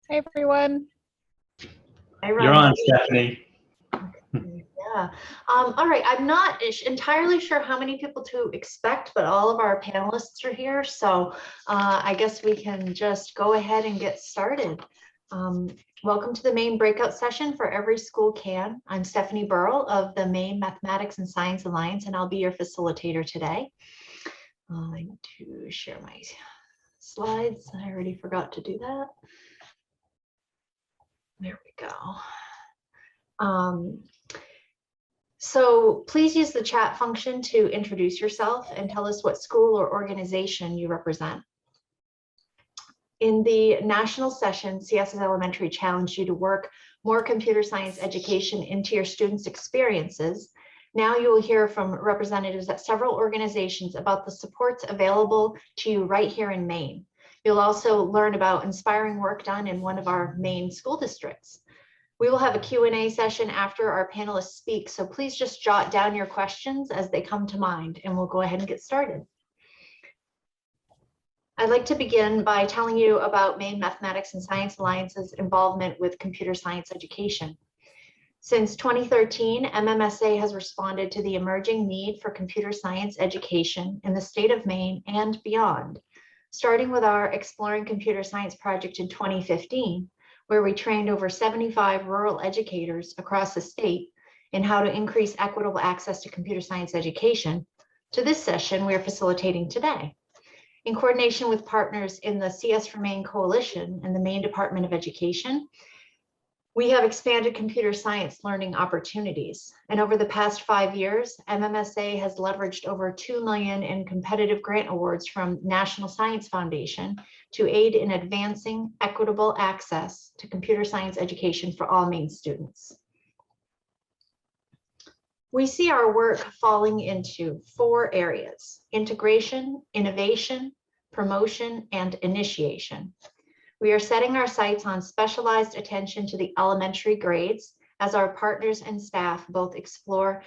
Hey, everyone. You're on, Stefany. Yeah. All right. I'm not entirely sure how many people to expect, but all of our panelists are here. So I guess we can just go ahead and get started. Welcome to the Maine Breakout session for Every School Can. I'm Stefany Burrell of the Maine Mathematics and Science Alliance, and I'll be your facilitator today. I'm going to share my slides. I already forgot to do that. There we go. So please use the chat function to introduce yourself and tell us what school or organization you represent. In the national session, CS Elementary challenged you to work more computer science education into your students' experiences. Now you will hear from representatives at several organizations about the supports available to you right here in Maine. You'll also learn about inspiring work done in one of our Maine school districts. We will have a Q&A session after our panelists speak, so please just jot down your questions as they come to mind, and we'll go ahead and get started. I'd like to begin by telling you about Maine Mathematics and Science Alliance's involvement with computer science education. Since 2013, MMSA has responded to the emerging need for computer science education in the state of Maine and beyond, starting with our Exploring Computer Science project in 2015, where we trained over 75 rural educators across the state in how to increase equitable access to computer science education, to this session we are facilitating today. In coordination with partners in the CS for Maine Coalition and the Maine Department of Education, we have expanded computer science learning opportunities. And over the past 5 years, MMSA has leveraged over $2 million in competitive grant awards from National Science Foundation to aid in advancing equitable access to computer science education for all Maine students. We see our work falling into 4 areas: integration, innovation, promotion, and initiation. We are setting our sights on specialized attention to the elementary grades as our partners and staff both explore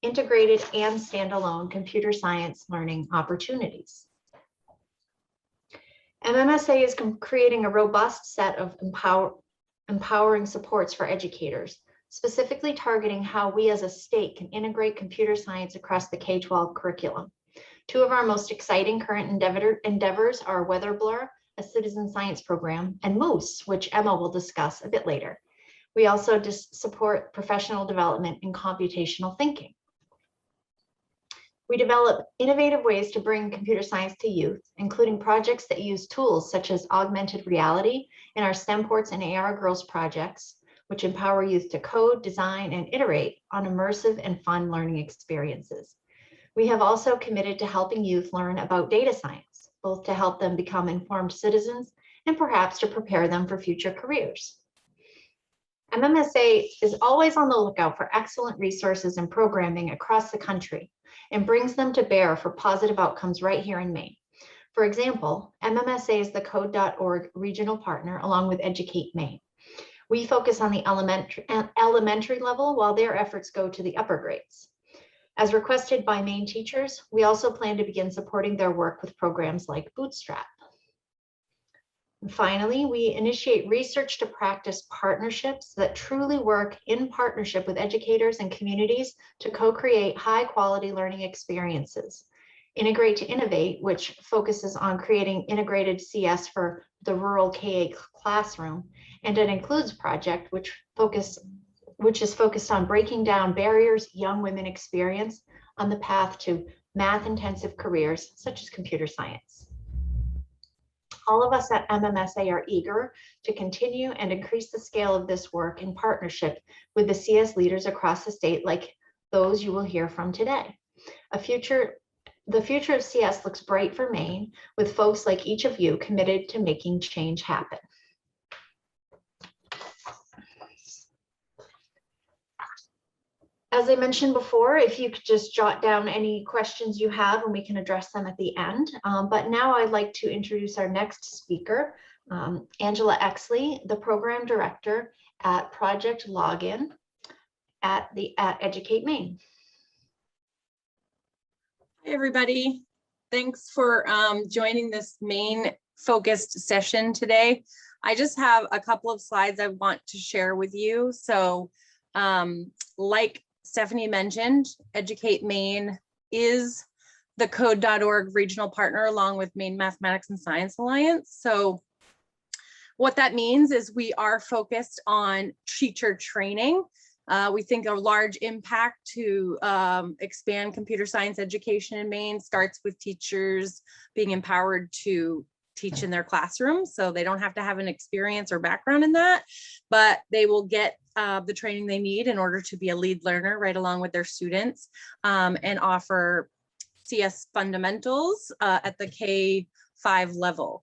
integrated and standalone computer science learning opportunities. MMSA is creating a robust set of empowering supports for educators, specifically targeting how we as a state can integrate computer science across the K-12 curriculum. 2 of our most exciting current endeavors are WeatherBlur, a citizen science program, and Moose, which Emma will discuss a bit later. We also support professional development in computational thinking. We develop innovative ways to bring computer science to youth, including projects that use tools such as augmented reality in our STEMports and AR Girls projects, which empower youth to code, design, and iterate on immersive and fun learning experiences. We have also committed to helping youth learn about data science, both to help them become informed citizens and perhaps to prepare them for future careers. MMSA is always on the lookout for excellent resources and programming across the country and brings them to bear for positive outcomes right here in Maine. For example, MMSA is the Code.org regional partner along with Educate Maine. We focus on the elementary level while their efforts go to the upper grades. As requested by Maine teachers, we also plan to begin supporting their work with programs like Bootstrap. And finally, we initiate research to practice partnerships that truly work in partnership with educators and communities to co-create high-quality learning experiences. Integrate to Innovate, which focuses on creating integrated CS for the rural K-8 classroom, and an Includes project, which is focused on breaking down barriers young women experience on the path to math-intensive careers such as computer science. All of us at MMSA are eager to continue and increase the scale of this work in partnership with the CS leaders across the state, like those you will hear from today. The future of CS looks bright for Maine, with folks like each of you committed to making change happen. As I mentioned before, if you could just jot down any questions you have and we can address them at the end. But now I'd like to introduce our next speaker, Angela Oechslie, the Program Director at Project Login at Educate Maine. Hi, everybody. Thanks for joining this Maine focused session today. I just have a couple of slides I want to share with you. So like Stefany mentioned, Educate Maine is the code.org regional partner along with Maine Mathematics and Science Alliance. So what that means is we are focused on teacher training. We think a large impact to expand computer science education in Maine starts with teachers being empowered to teach in their classrooms. So they don't have to have an experience or background in that, but they will get the training they need in order to be a lead learner right along with their students, and offer CS fundamentals at the K5 level.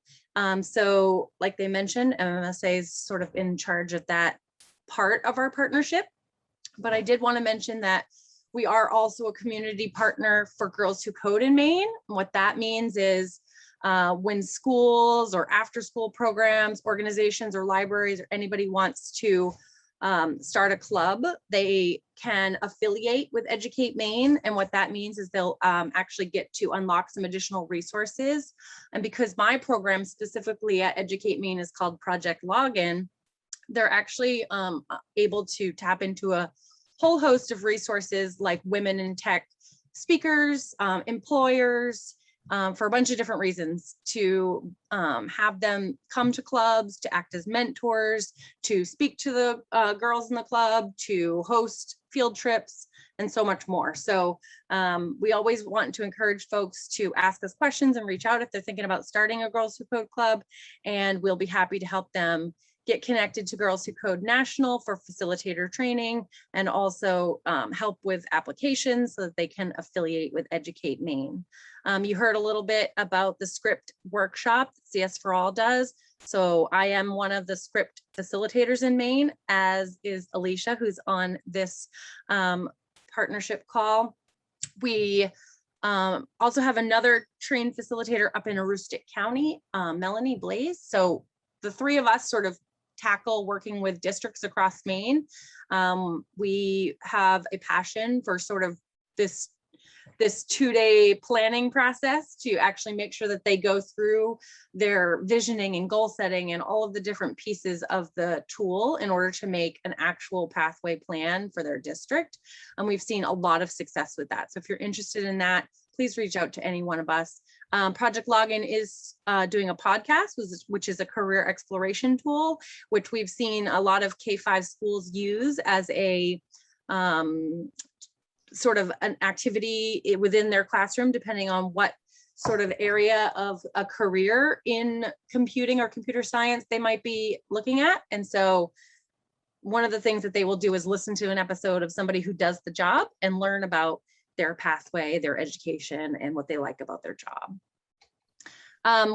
So like they mentioned, MMSA is sort of in charge of that part of our partnership. But I did want to mention that we are also a community partner for Girls Who Code in Maine. What that means is when schools or after school programs, organizations or libraries or anybody wants to start a club, they can affiliate with Educate Maine. And what that means is they'll actually get to unlock some additional resources. And because my program specifically at Educate Maine is called Project Login, they're actually able to tap into a whole host of resources like women in tech speakers, employers, for a bunch of different reasons, to have them come to clubs, to act as mentors, to speak to the girls in the club, to host field trips, and so much more. So we always want to encourage folks to ask us questions and reach out if they're thinking about starting a Girls Who Code club, and we'll be happy to help them get connected to Girls Who Code National for facilitator training, and also help with applications so that they can affiliate with Educate Maine. You heard a little bit about the script workshop that CS4All does. So I am one of the script facilitators in Maine, as is Alicia, who's on this partnership call. We also have another trained facilitator up in Aroostook County, Melanie Blaze. So the three of us sort of tackle working with districts across Maine. We have a passion for sort of this 2-day planning process to actually make sure that they go through their visioning and goal setting and all of the different pieces of the tool in order to make an actual pathway plan for their district. And we've seen a lot of success with that. So if you're interested in that, please reach out to any one of us. Project Login is doing a podcast, which is a career exploration tool, which we've seen a lot of K5 schools use as a sort of an activity within their classroom, depending on what sort of area of a career in computing or computer science they might be looking at. And so one of the things that they will do is listen to an episode of somebody who does the job and learn about their pathway, their education, and what they like about their job.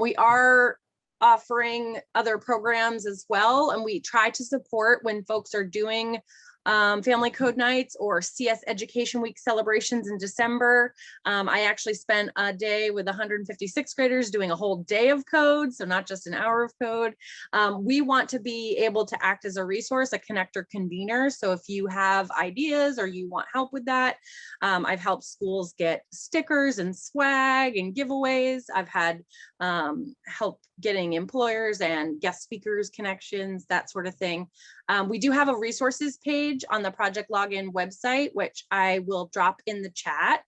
We are offering other programs as well, and we try to support when folks are doing family code nights or CS Education Week celebrations in December. I actually spent a day with 156 graders doing a whole day of code, so not just an hour of code. We want to be able to act as a resource, a connector convener. So if you have ideas or you want help with that, I've helped schools get stickers and swag and giveaways. I've had help getting employers and guest speakers connections, that sort of thing. We do have a resources page on the Project Login website, which I will drop in the chat.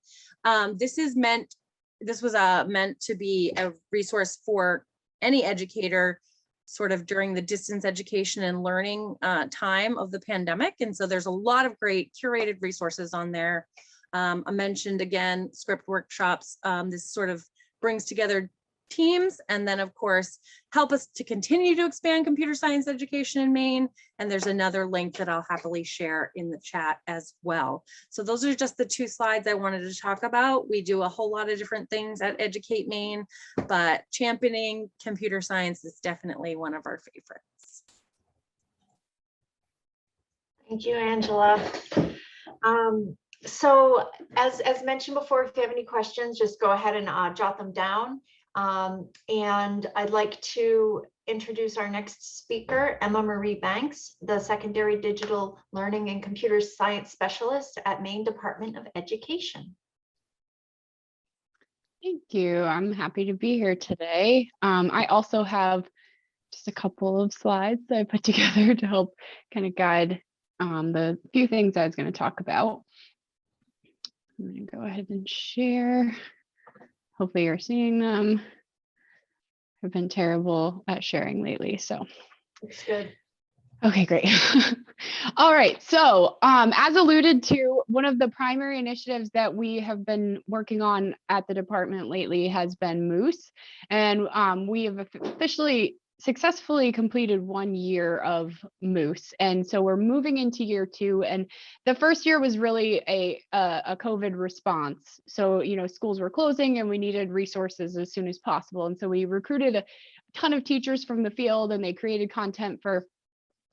This was meant to be a resource for any educator sort of during the distance education and learning time of the pandemic. And so there's a lot of great curated resources on there. I mentioned again, script workshops. This sort of brings together teams, and then of course help us to continue to expand computer science education in Maine. And there's another link that I'll happily share in the chat as well. So those are just the two slides I wanted to talk about. We do a whole lot of different things at Educate Maine, but championing computer science is definitely one of our favorites. Thank you, Angela. So as mentioned before, if you have any questions, just go ahead and jot them down. And I'd like to introduce our next speaker, Emma Marie Banks, the Secondary Digital Learning and Computer Science Specialist at Maine Department of Education. Thank you. I'm happy to be here today. I also have just a couple of slides that I put together to help kind of guide the few things I was going to talk about. I'm going to go ahead and share. Hopefully you're seeing them. I've been terrible at sharing lately, so. Looks good. Okay, great. All right, so as alluded to, one of the primary initiatives that we have been working on at the department lately has been Moose, and we have officially successfully completed 1 year of Moose, and so we're moving into year 2. And the first year was really a COVID response. So schools were closing, and we needed resources as soon as possible, and so we recruited a ton of teachers from the field, and they created content for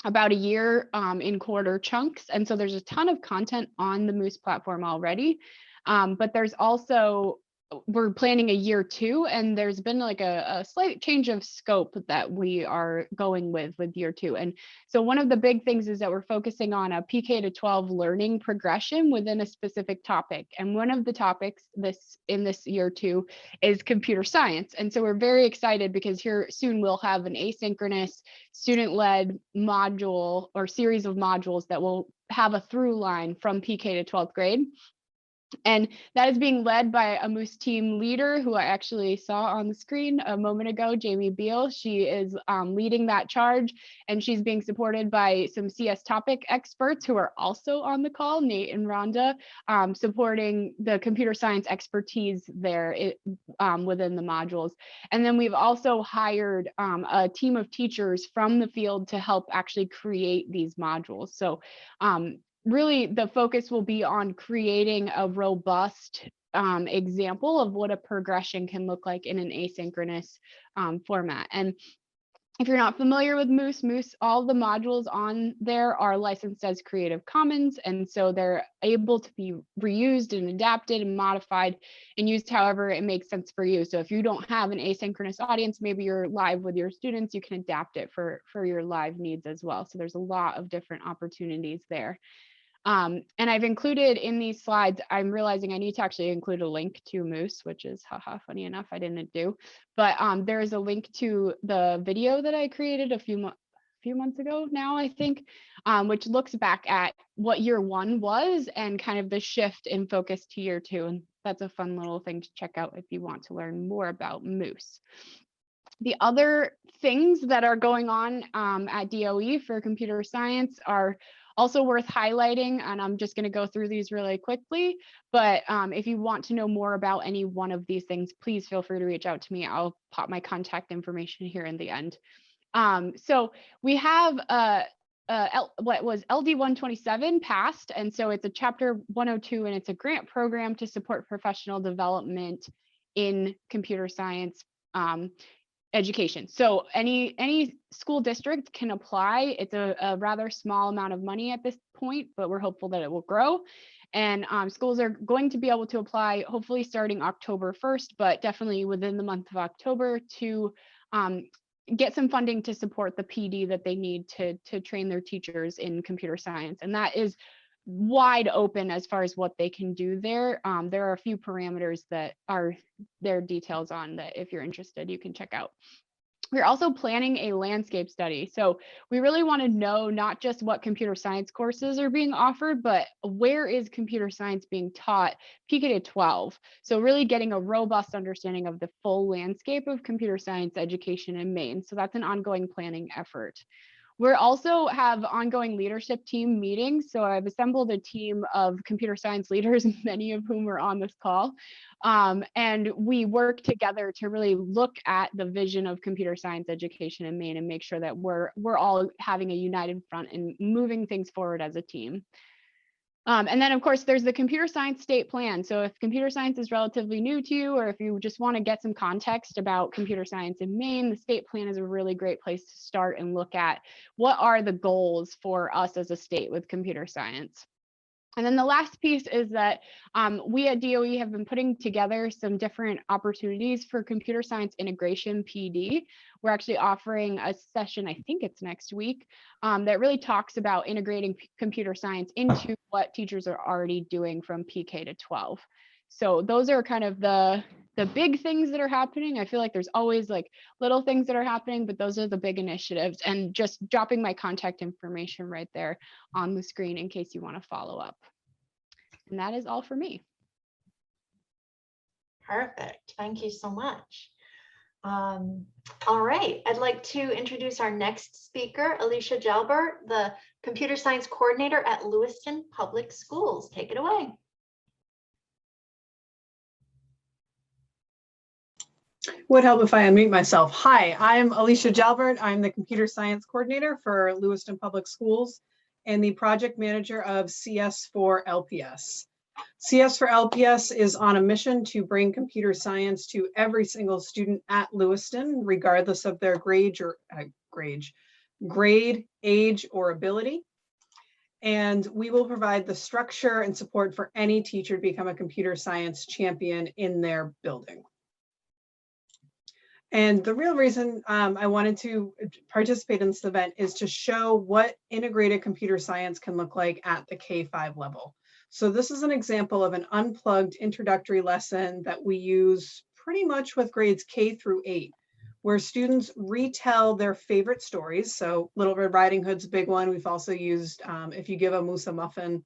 about a year in quarter chunks. And so there's a ton of content on the Moose platform already, but there's also, we're planning a year 2, and there's been like a slight change of scope that we are going with year 2. And so one of the big things is that we're focusing on a PK to 12 learning progression within a specific topic. And one of the topics in this year 2 is computer science. And so we're very excited because here soon we'll have an asynchronous student-led module or series of modules that will have a through line from PK to 12th grade. And that is being led by a Moose team leader who I actually saw on the screen a moment ago, Jamie Beal. She is leading that charge, and she's being supported by some CS topic experts who are also on the call, Nate and Rhonda, supporting the computer science expertise there within the modules. And then we've also hired a team of teachers from the field to help actually create these modules. So really, the focus will be on creating a robust example of what a progression can look like in an asynchronous format. And if you're not familiar with Moose, all the modules on there are licensed as Creative Commons, and so they're able to be reused and adapted and modified and used however it makes sense for you. So if you don't have an asynchronous audience, maybe you're live with your students, you can adapt it for your live needs as well. So there's a lot of different opportunities there. And I've included in these slides, I'm realizing I need to actually include a link to Moose, which is funny enough, I didn't do, but there is a link to the video that I created a few months ago now, I think, which looks back at what year 1 was and kind of the shift in focus to year 2. And that's a fun little thing to check out if you want to learn more about Moose. The other things that are going on at DOE for computer science are also worth highlighting, and I'm just going to go through these really quickly, but if you want to know more about any one of these things, please feel free to reach out to me. I'll pop my contact information here in the end. So we have what was LD 127 passed, and so it's a chapter 102, and it's a grant program to support professional development in computer science education. So any school district can apply. It's a rather small amount of money at this point, but we're hopeful that it will grow. And schools are going to be able to apply, hopefully starting October 1st, but definitely within the month of October to get some funding to support the PD that they need to train their teachers in computer science. And that is wide open as far as what they can do there. There are a few parameters that are their details on that if you're interested, you can check out. We're also planning a landscape study. So we really want to know not just what computer science courses are being offered, but where is computer science being taught PK to 12. So really getting a robust understanding of the full landscape of computer science education in Maine. So that's an ongoing planning effort. We also have ongoing leadership team meetings. So I've assembled a team of computer science leaders, many of whom are on this call. And we work together to really look at the vision of computer science education in Maine and make sure that we're all having a united front and moving things forward as a team. And then, of course, there's the computer science state plan. So if computer science is relatively new to you, or if you just want to get some context about computer science in Maine, the state plan is a really great place to start and look at what are the goals for us as a state with computer science. And then the last piece is that we at DOE have been putting together some different opportunities for computer science integration PD. We're actually offering a session, I think it's next week, that really talks about integrating computer science into what teachers are already doing from PK to 12. So those are kind of the the big things that are happening. I feel like there's always like little things that are happening, but those are the big initiatives, and just dropping my contact information right there on the screen in case you want to follow up. And that is all for me. Perfect. Thank you so much. All right, I'd like to introduce our next speaker, Alicia Jalbert, the Computer Science Coordinator at Lewiston Public Schools. Take it away. Would help if I unmute myself. Hi, I'm Alicia Jalbert. I'm the Computer Science Coordinator for Lewiston Public Schools and the Project Manager of CS4LPS. CS4LPS is on a mission to bring computer science to every single student at Lewiston, regardless of their grade, age, or ability. And we will provide the structure and support for any teacher to become a computer science champion in their building. And the real reason I wanted to participate in this event is to show what integrated computer science can look like at the K-5 level. So this is an example of an unplugged introductory lesson that we use pretty much with grades K through 8, where students retell their favorite stories. So Little Red Riding Hood's a big one. We've also used If You Give a Moose a Muffin.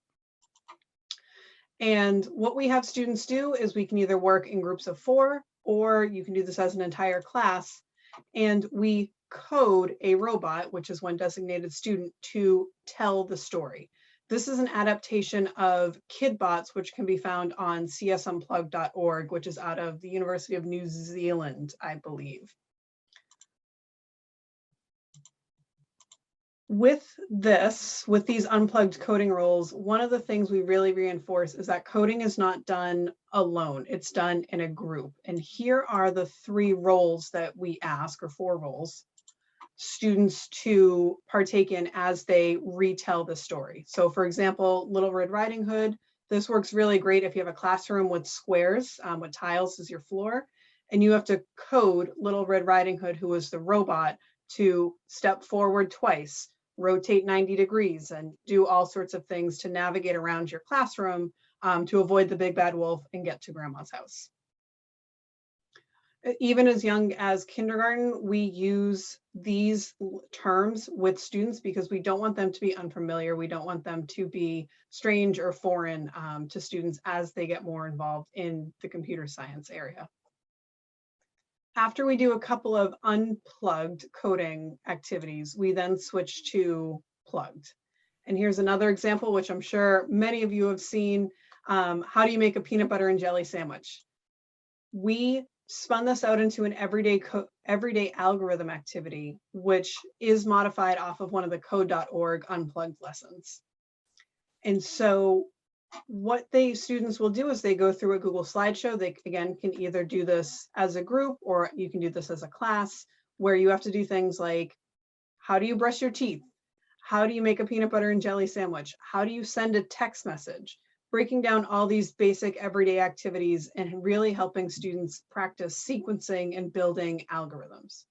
And what we have students do is we can either work in groups of 4, or you can do this as an entire class, and we code a robot, which is one designated student, to tell the story. This is an adaptation of KidBots, which can be found on csunplugged.org, which is out of the University of New Zealand, I believe. With these unplugged coding roles, one of the things we really reinforce is that coding is not done alone. It's done in a group. And here are the 3 roles that we ask, or 4 roles, students to partake in as they retell the story. So for example, Little Red Riding Hood, this works really great if you have a classroom with squares, with tiles as your floor, and you have to code Little Red Riding Hood, who is the robot, to step forward twice, rotate 90 degrees, and do all sorts of things to navigate around your classroom to avoid the big bad wolf and get to grandma's house. Even as young as kindergarten, we use these terms with students because we don't want them to be unfamiliar. We don't want them to be strange or foreign to students as they get more involved in the computer science area. After we do a couple of unplugged coding activities, we then switch to plugged. And here's another example, which I'm sure many of you have seen. How do you make a peanut butter and jelly sandwich? We spun this out into an everyday algorithm activity, which is modified off of one of the code.org unplugged lessons. And so what students will do is they go through a Google slideshow. They, again, can either do this as a group, or you can do this as a class, where you have to do things like, how do you brush your teeth? How do you make a peanut butter and jelly sandwich? How do you send a text message? Breaking down all these basic everyday activities and really helping students practice sequencing and building algorithms.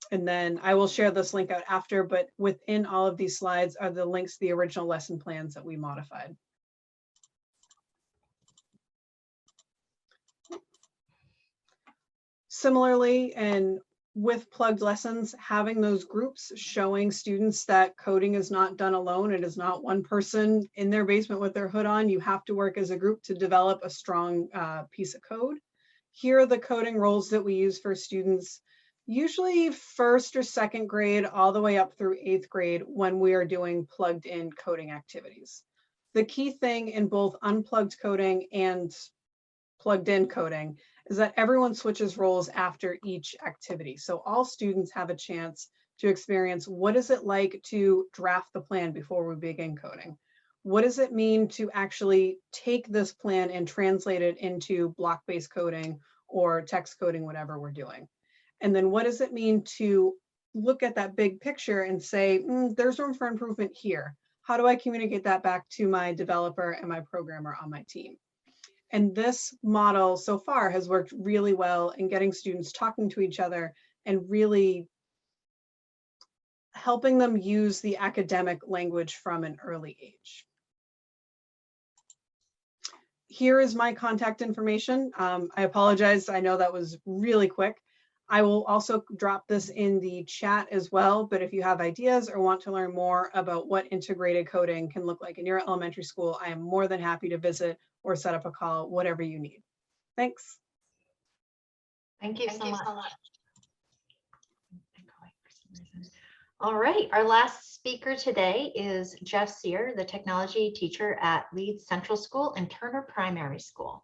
And then I will share this link out after, but within all of these slides are the links to the original lesson plans that we modified. Similarly, and with plugged lessons, having those groups showing students that coding is not done alone. It is not one person in their basement with their hood on. You have to work as a group to develop a strong piece of code. Here are the coding roles that we use for students, usually 1st or 2nd grade, all the way up through 8th grade when we are doing plugged in coding activities. The key thing in both unplugged coding and plugged in coding is that everyone switches roles after each activity. So all students have a chance to experience, what is it like to draft the plan before we begin coding? What does it mean to actually take this plan and translate it into block-based coding or text coding, whatever we're doing? And then what does it mean to look at that big picture and say, there's room for improvement here. How do I communicate that back to my developer and my programmer on my team? And this model so far has worked really well in getting students talking to each other and really helping them use the academic language from an early age. here is my contact information. I apologize. I know that was really quick. I will also drop this in the chat as well, but if you have ideas or want to learn more about what integrated coding can look like in your elementary school, I am more than happy to visit or set up a call, whatever you need. Thanks. Thank you so much. All right, our last speaker today is Geoff Sear, the technology teacher at Leeds Central School and Turner Primary School.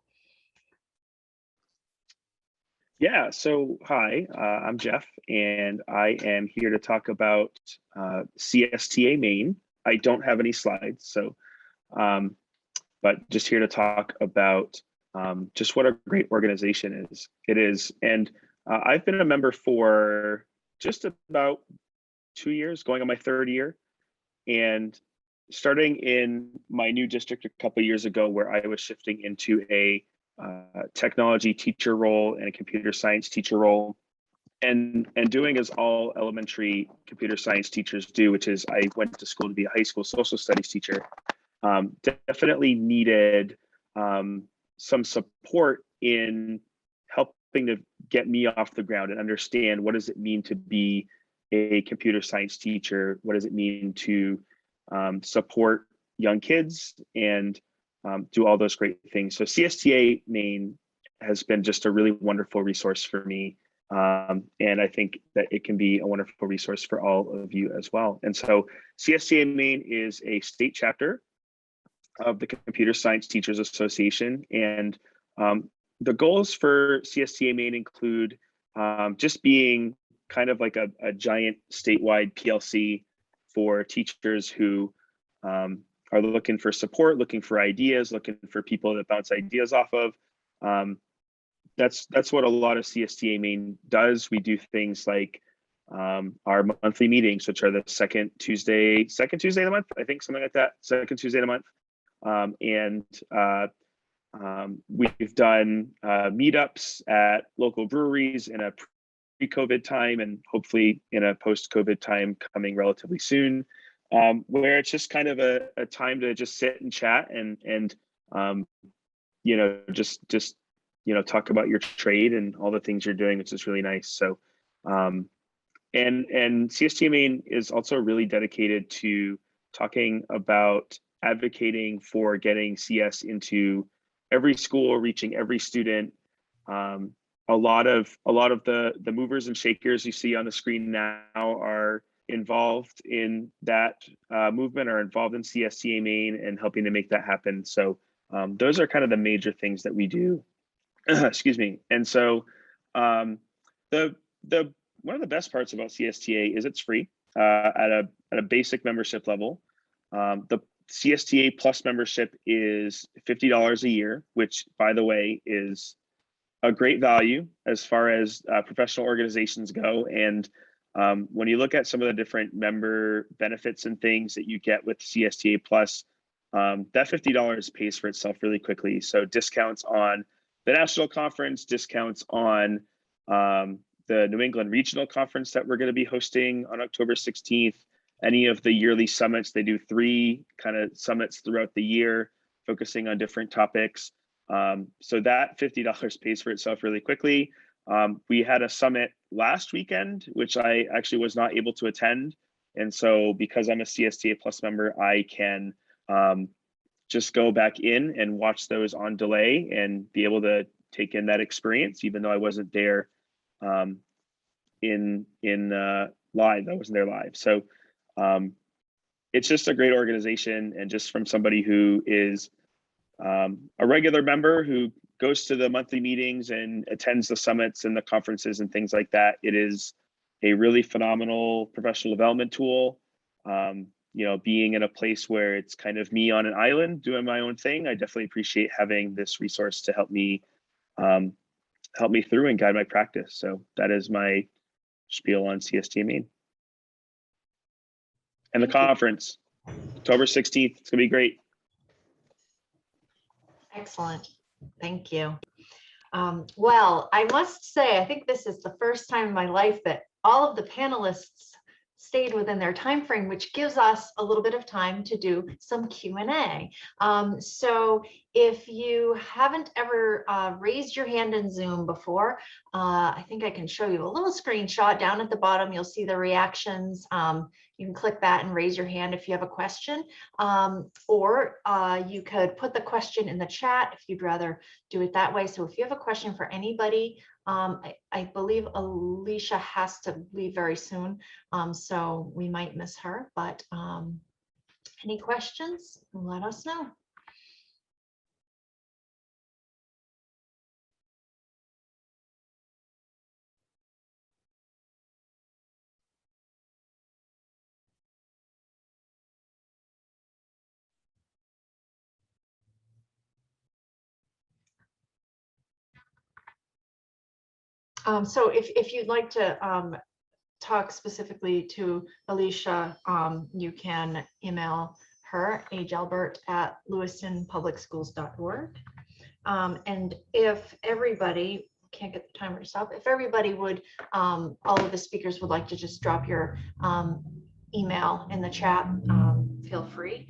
Yeah, so hi, I'm Geoff, and I am here to talk about CSTA Maine. I don't have any slides, so, but just here to talk about just what a great organization it is. And I've been a member for just about 2 years, going on my 3rd year, and starting in my new district a couple of years ago, where I was shifting into a technology teacher role and a computer science teacher role, and doing as all elementary computer science teachers do, which is I went to school to be a high school social studies teacher. Definitely needed some support in helping to get me off the ground and understand what does it mean to be a computer science teacher, what does it mean to support young kids and do all those great things. So CSTA Maine has been just a really wonderful resource for me. And I think that it can be a wonderful resource for all of you as well. And so CSTA Maine is a state chapter of the Computer Science Teachers Association. And the goals for CSTA Maine include just being kind of like a giant statewide PLC for teachers who are looking for support, looking for ideas, looking for people to bounce ideas off of. That's what a lot of CSTA Maine does. We do things like our monthly meetings, which are the second Tuesday of the month, I think, something like that, second Tuesday of the month. We've done meetups at local breweries in a pre-COVID time and hopefully in a post-COVID time coming relatively soon. Where it's just kind of a time to just sit and chat and you know, just you know, talk about your trade and all the things you're doing, which is really nice. So and CSTA Maine is also really dedicated to talking about advocating for getting CS into every school, reaching every student. A lot of the movers and shakers you see on the screen now are involved in that movement, are involved in CSTA Maine and helping to make that happen. So those are kind of the major things that we do. Excuse me. And so the one of the best parts about CSTA is it's free at a basic membership level. The CSTA Plus membership is $50 a year, which, by the way, is a great value as far as professional organizations go. And when you look at some of the different member benefits and things that you get with CSTA Plus, that $50 pays for itself really quickly. So discounts on the national conference, discounts on the New England Regional Conference that we're going to be hosting on October 16th, any of the yearly summits. They do 3 kind of summits throughout the year, focusing on different topics. So that $50 pays for itself really quickly. We had a summit last weekend, which I actually was not able to attend. And so because I'm a CSTA Plus member, I can just go back in and watch those on delay and be able to take in that experience, even though I wasn't there in live. I wasn't there live. So it's just a great organization. And just from somebody who is a regular member who goes to the monthly meetings and attends the summits and the conferences and things like that, it is a really phenomenal professional development tool. You know, being in a place where it's kind of me on an island doing my own thing, I definitely appreciate having this resource to help me through and guide my practice. So that is my spiel on CSTA Maine. And the conference, October 16th, it's gonna be great. Excellent. Thank you. Well, I must say, I think this is the first time in my life that all of the panelists stayed within their time frame, which gives us a little bit of time to do some Q&A. So If you haven't ever raised your hand in Zoom before, I think I can show you a little screenshot down at the bottom. You'll see the reactions. You can click that and raise your hand if you have a question, or you could put the question in the chat if you'd rather do it that way. So if you have a question for anybody, I believe Alicia has to leave very soon, so we might miss her, but any questions, let us know. So if you'd like to talk specifically to Alicia, you can email her, Jalbert@lewistonpublicschools.org. And if everybody, can't get the timer to stop, if everybody would, all of the speakers would like to just drop your email in the chat, feel free.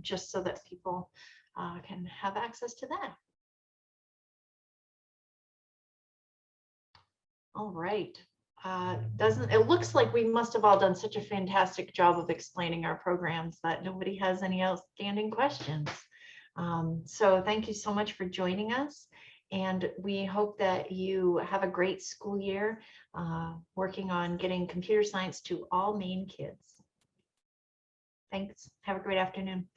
Just so that people can have access to that. All right. It looks like we must have all done such a fantastic job of explaining our programs that nobody has any outstanding questions. So thank you so much for joining us. And we hope that you have a great school year working on getting computer science to all Maine kids. Thanks. Have a great afternoon.